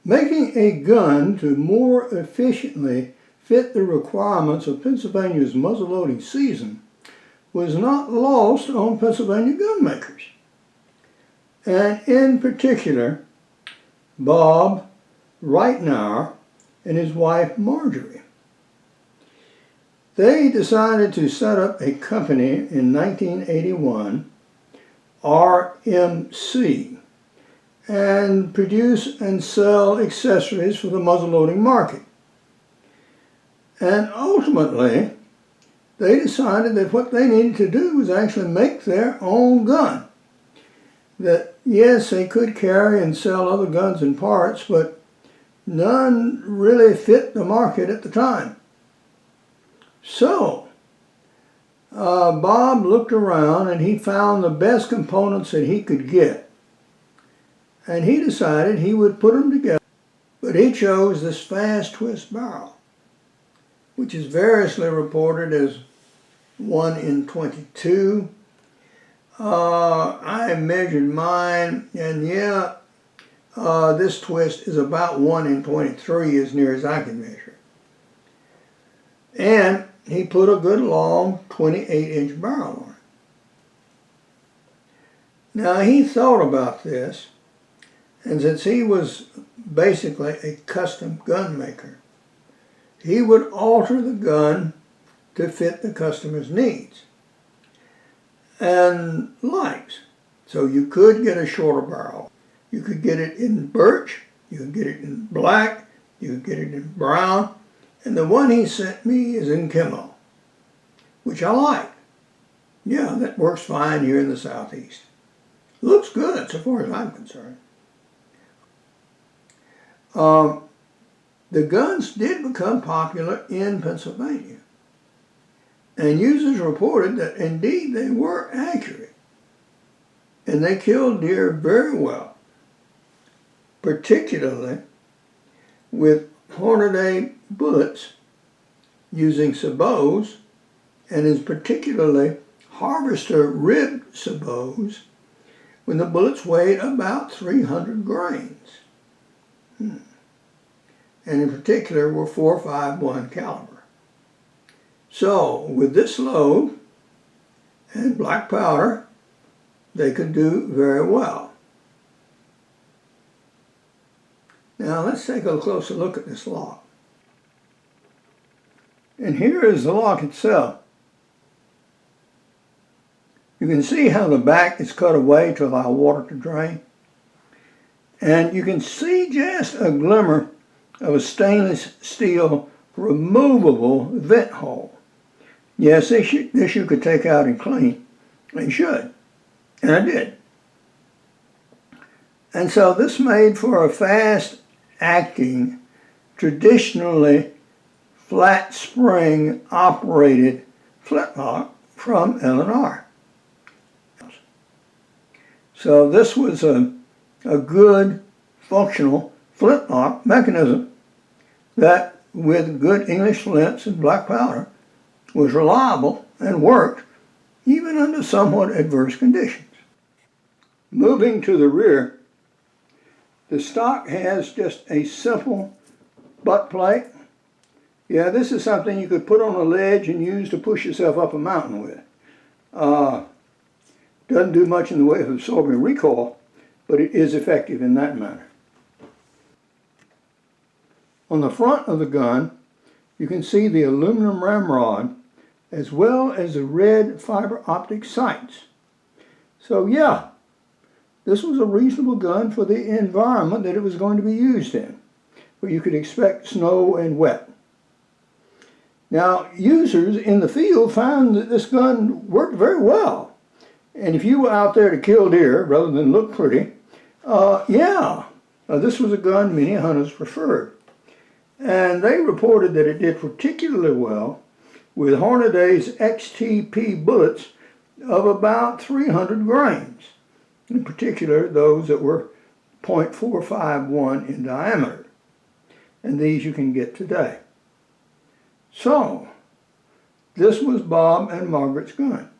Making a gun to more efficiently fit the requirements of Pennsylvania's muzzleloading season was not lost on Pennsylvania gun makers, and in particular Bob Reitnauer and his wife Marjorie. They decided to set up a company in 1981, RMC, and produce and sell accessories for the muzzleloading market. And ultimately, they decided that what they needed to do was actually make their own gun. That yes, they could carry and sell other guns and parts, but none really fit the market at the time. So, Bob looked around and he found the best components that he could get. And he decided he would put them together. But he chose this fast twist barrel, which is variously reported as 1 in 22. I measured mine, and yeah, this twist is about 1 in 23 as near as I can measure. And he put a good long 28-inch barrel on it. Now he thought about this, and since he was basically a custom gun maker, he would alter the gun to fit the customer's needs and likes. So you could get a shorter barrel. You could get it in birch, you could get it in black, you could get it in brown, and the one he sent me is in camo, which I like. Yeah, that works fine here in the Southeast. Looks good so far as I'm concerned. The guns did become popular in Pennsylvania, and users reported that indeed they were accurate, and they killed deer very well, particularly with Hornady bullets using sabots, and in particularly harvester ribbed sabots, when the bullets weighed about 300 grains. And in particular were .451 caliber. So with this load and black powder, they could do very well. Now let's take a closer look at this lock. And here is the lock itself. You can see how the back is cut away to allow water to drain. And you can see just a glimmer of a stainless steel removable vent hole. Yes, this you could take out and clean, and should, and I did. And so this made for a fast-acting, traditionally flat spring operated flintlock from L&R. So this was a good functional flintlock mechanism that, with good English flints and black powder, was reliable and worked even under somewhat adverse conditions. Moving to the rear, the stock has just a simple butt plate. Yeah, this is something you could put on a ledge and use to push yourself up a mountain with. Doesn't do much in the way of absorbing recoil, but it is effective in that manner. On the front of the gun, you can see the aluminum ramrod as well as the red fiber optic sights. So yeah, this was a reasonable gun for the environment that it was going to be used in, where you could expect snow and wet. Now, users in the field found that this gun worked very well. And if you were out there to kill deer rather than look pretty, this was a gun many hunters preferred. And they reported that it did particularly well with Hornady's XTP bullets of about 300 grains, in particular those that were .451 in diameter. And these you can get today. So, this was Bob and Margaret's gun.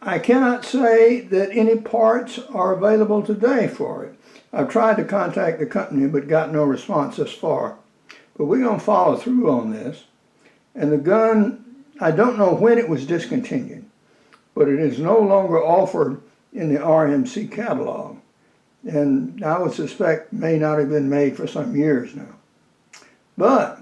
I cannot say that any parts are available today for it. I've tried to contact the company but got no response thus far. But we're going to follow through on this. And the gun, I don't know when it was discontinued, but it is no longer offered in the RMC catalog. And I would suspect may not have been made for some years now. But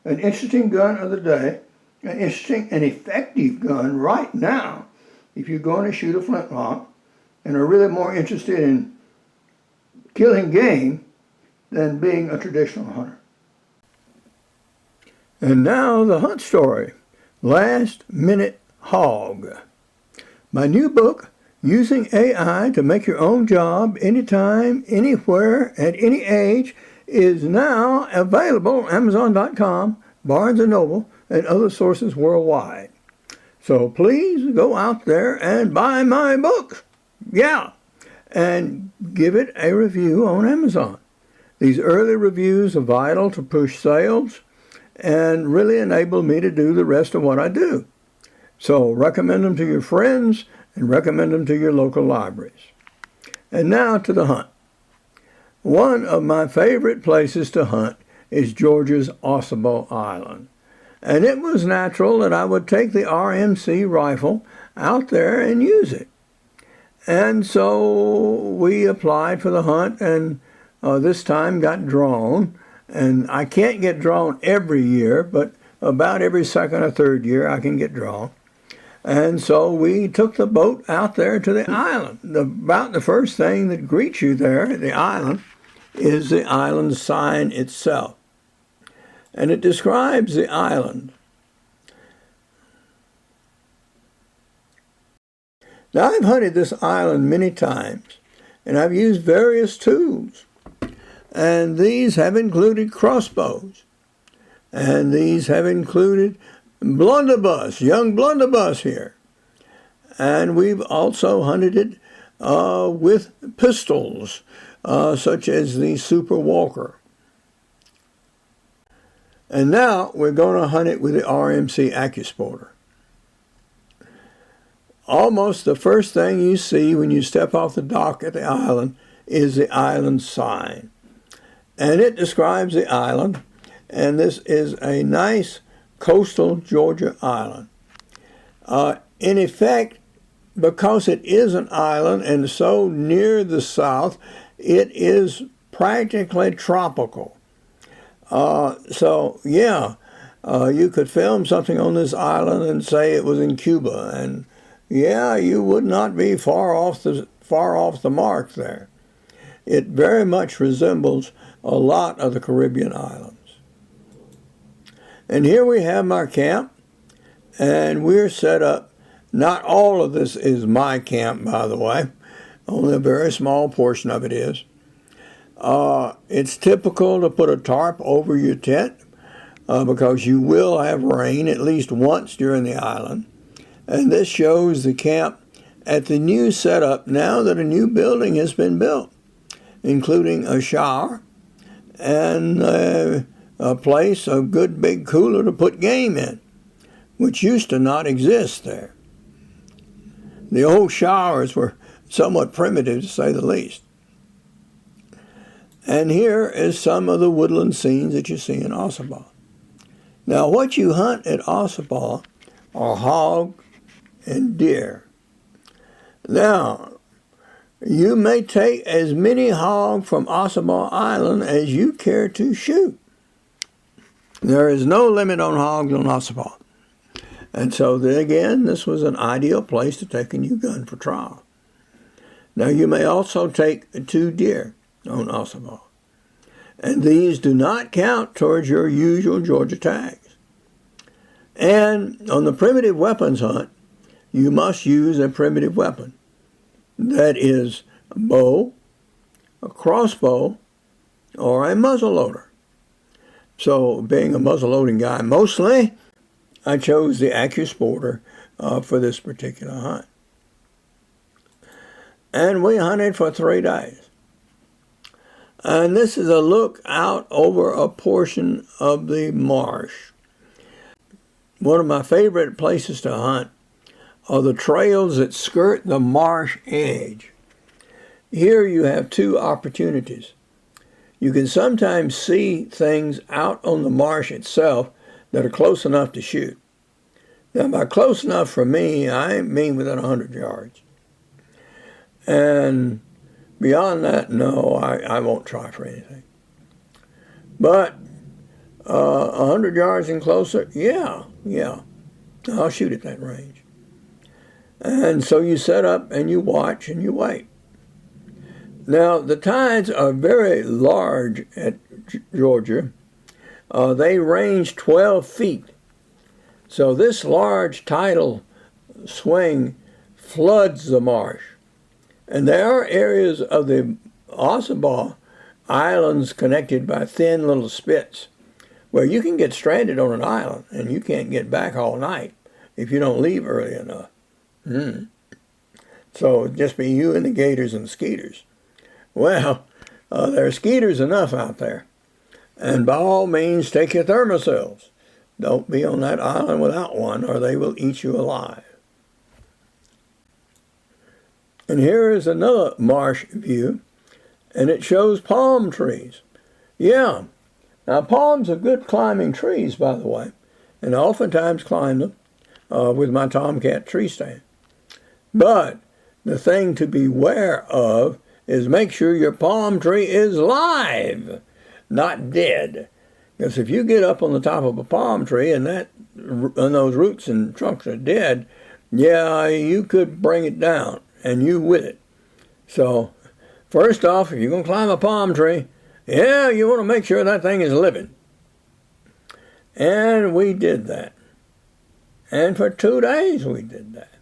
an interesting gun of the day, an interesting and effective gun right now, if you're going to shoot a flintlock and are really more interested in killing game than being a traditional hunter. And now the hunt story, Last Minute Hog. My new book, Using AI to Make Your Own Job Anytime, Anywhere, at any age, is now available on Amazon.com, Barnes & Noble, and other sources worldwide. So please go out there and buy my book. Yeah. And give it a review on Amazon. These early reviews are vital to push sales and really enable me to do the rest of what I do. So recommend them to your friends and recommend them to your local libraries. And now to the hunt. One of my favorite places to hunt is Georgia's Ossabaw Island. And it was natural that I would take the RMC rifle out there and use it. And so we applied for the hunt and this time got drawn. And I can't get drawn every year, but about every second or third year I can get drawn. And so we took the boat out there to the island. About the first thing that greets you there at the island is the island sign itself. And it describes the island. Now, I've hunted this island many times, and I've used various tools. And these have included crossbows. And these have included blunderbuss, young blunderbuss here. And we've also hunted it with pistols, such as the Super Walker. And now we're going to hunt it with the RMC Accusporter. Almost the first thing you see when you step off the dock at the island is the island sign. And it describes the island, and this is a nice coastal Georgia island. In effect, because it is an island and so near the south, it is practically tropical. You could film something on this island and say it was in Cuba, and you would not be far off the mark there. It very much resembles a lot of the Caribbean islands. And here we have our camp, and we're set up. Not all of this is my camp, by the way. Only a very small portion of it is. It's typical to put a tarp over your tent because you will have rain at least once during the island. And this shows the camp at the new setup now that a new building has been built, including a shower and a place, a good big cooler to put game in, which used to not exist there. The old showers were somewhat primitive, to say the least. And here is some of the woodland scenes that you see in Ossabaw. Now, what you hunt at Ossabaw are hog and deer. Now, you may take as many hog from Ossabaw Island as you care to shoot. There is no limit on hogs on Ossabaw. And so, then again, this was an ideal place to take a new gun for trial. Now, you may also take 2 deer on Ossabaw. And these do not count towards your usual Georgia tags. And on the primitive weapons hunt, you must use a primitive weapon. That is a bow, a crossbow, or a muzzleloader. So, being a muzzleloading guy mostly, I chose the Accusporter for this particular hunt. And we hunted for 3 days. And this is a look out over a portion of the marsh. One of my favorite places to hunt are the trails that skirt the marsh edge. Here you have two opportunities. You can sometimes see things out on the marsh itself that are close enough to shoot. Now, by close enough for me, I mean within 100 yards. And beyond that, no, I won't try for anything. But 100 yards and closer, yeah, I'll shoot at that range. And so you set up and you watch and you wait. Now, the tides are very large at Georgia. They range 12 feet. So this large tidal swing floods the marsh. And there are areas of the Ossabaw islands connected by thin little spits where you can get stranded on an island and you can't get back all night if you don't leave early enough. So it'd just be you and the gators and the skeeters. Well, there are skeeters enough out there. And by all means, take your thermocells. Don't be on that island without one or they will eat you alive. And here is another marsh view, and it shows palm trees. Yeah, now palms are good climbing trees, by the way, and I oftentimes climb them with my Tomcat tree stand. But the thing to beware of is make sure your palm tree is live, not dead. Because if you get up on the top of a palm tree and those roots and trunks are dead, yeah, you could bring it down, and you with it. So, first off, if you're going to climb a palm tree, yeah, you want to make sure that thing is living. And we did that. And for 2 days we did that.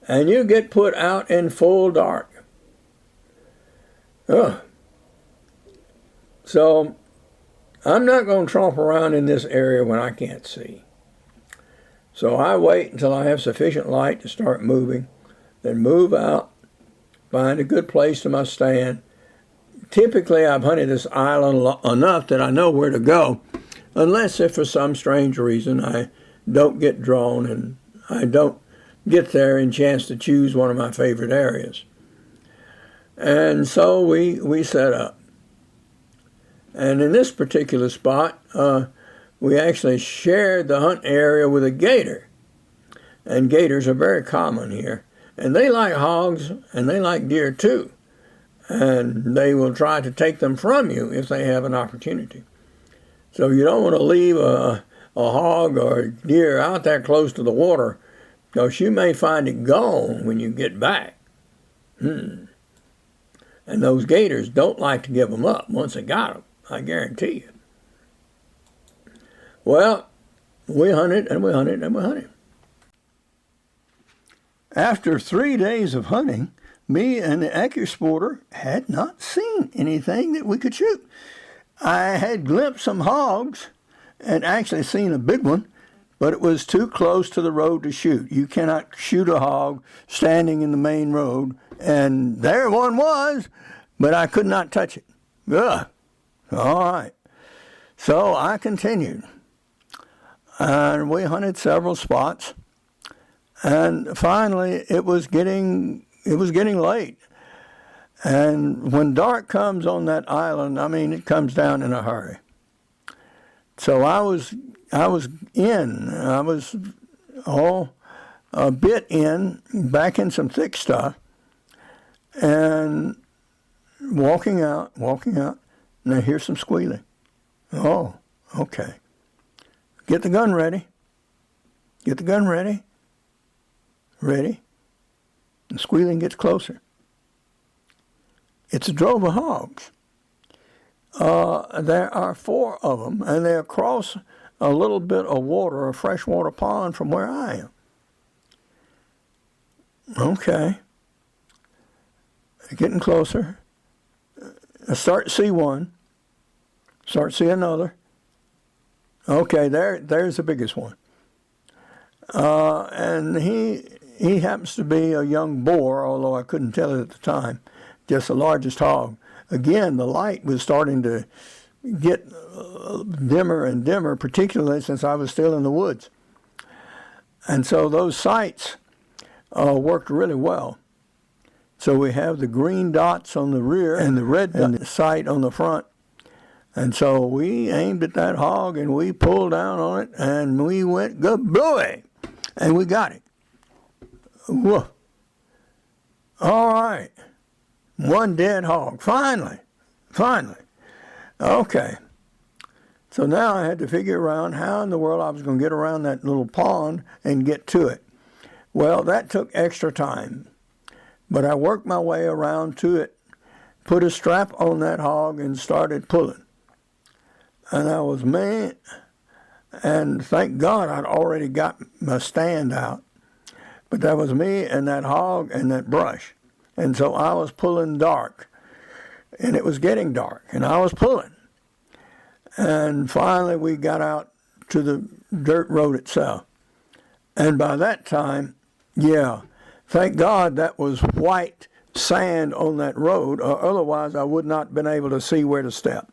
And you get put out in full dark. So, I'm not going to tromp around in this area when I can't see. So I wait until I have sufficient light to start moving, then move out, find a good place to my stand. Typically, I've hunted this island enough that I know where to go, unless if for some strange reason I don't get drawn and I don't get there and chance to choose one of my favorite areas. And so we set up. And in this particular spot, we actually shared the hunt area with a gator. And gators are very common here. And they like hogs, and they like deer too. And they will try to take them from you if they have an opportunity. So you don't want to leave a hog or a deer out there close to the water, because you may find it gone when you get back. And those gators don't like to give them up once they got them, I guarantee you. Well, we hunted and we hunted and we hunted. After 3 days of hunting, me and the Accusporter had not seen anything that we could shoot. I had glimpsed some hogs and actually seen a big one, but it was too close to the road to shoot. You cannot shoot a hog standing in the main road, and there one was, but I could not touch it. Ugh. All right. So I continued, and we hunted several spots, and finally it was getting late. And when dark comes on that island, I mean, it comes down in a hurry. So I was all a bit in, back in some thick stuff, and walking out, and I hear some squealing. Oh, okay. Get the gun ready. Ready. The squealing gets closer. It's a drove of hogs. There are 4 of them, and they're across a little bit of water, a freshwater pond from where I am. Okay. Getting closer. I start to see one. Start to see another. Okay, there's the biggest one. And he happens to be a young boar, although I couldn't tell it at the time. Just the largest hog. Again, the light was starting to get dimmer and dimmer, particularly since I was still in the woods. And so those sights worked really well. So we have the green dots on the rear and the red sight on the front. And so we aimed at that hog and we pulled down on it and we went gabooey. And we got it. Whoa. All right. One dead hog. Finally. Okay. So now I had to figure around how in the world I was going to get around that little pond and get to it. Well, that took extra time. But I worked my way around to it, put a strap on that hog and started pulling. And I was, man, and thank God I'd already got my stand out. But that was me and that hog and that brush. And so I was pulling dark. And it was getting dark. And I was pulling. And finally we got out to the dirt road itself. And by that time, yeah, thank God that was white sand on that road, or otherwise I would not have been able to see where to step.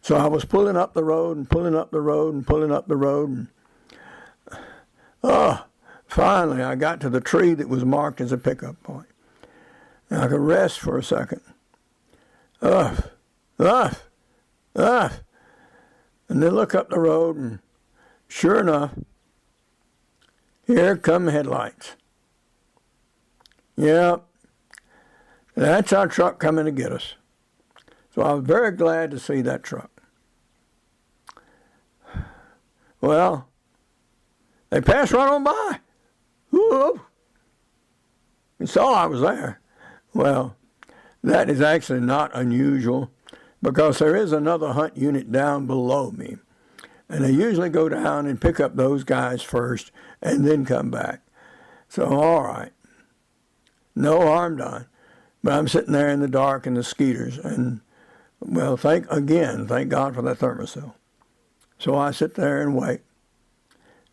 So I was pulling up the road and pulling up the road and pulling up the road. And, finally I got to the tree that was marked as a pickup point. And I could rest for a second. And then look up the road, and sure enough, here come headlights. Yep, that's our truck coming to get us. So I was very glad to see that truck. Well, they passed right on by. Whoop. We saw I was there. Well, that is actually not unusual because there is another hunt unit down below me. And they usually go down and pick up those guys first and then come back. So, all right. No harm done. But I'm sitting there in the dark in the skeeters. And, well, thank God for that thermocell. So I sit there and wait.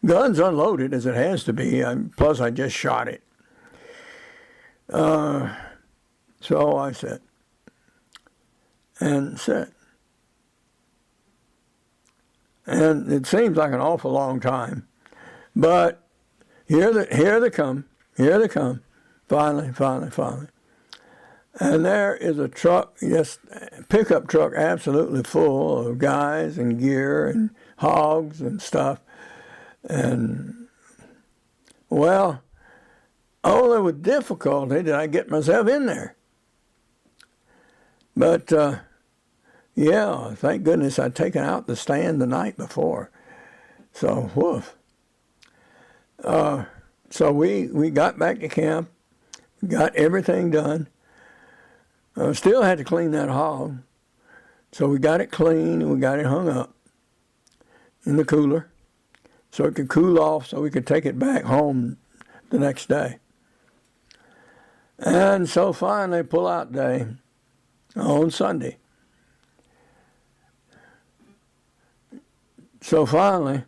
Gun's unloaded as it has to be. Plus, I just shot it. So I sit and sit. And it seems like an awful long time. But here they come. Finally. And there is a truck, yes, pickup truck absolutely full of guys and gear and hogs and stuff. And, well, only with difficulty did I get myself in there. But, yeah, thank goodness I'd taken out the stand the night before. So, woof. So we got back to camp, got everything done. Still had to clean that hog. So we got it clean and we got it hung up in the cooler so it could cool off so we could take it back home the next day. And so finally, pull-out day on Sunday. So finally,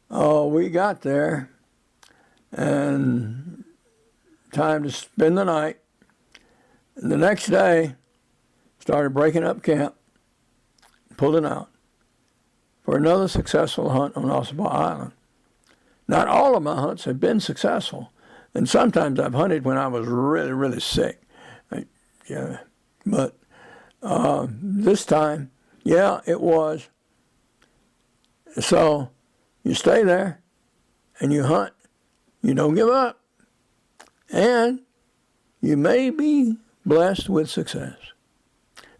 we got there and time to spend the night. And the next day, started breaking up camp, pulling out for another successful hunt on Ossabaw Island. Not all of my hunts have been successful. And sometimes I've hunted when I was really, really sick. Yeah, but this time, yeah, it was. So you stay there and you hunt. You don't give up. And you may be blessed with success.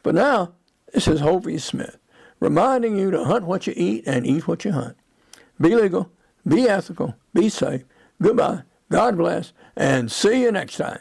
But now, this is Hovey Smith, reminding you to hunt what you eat and eat what you hunt. Be legal, be ethical, be safe. Goodbye, God bless, and see you next time.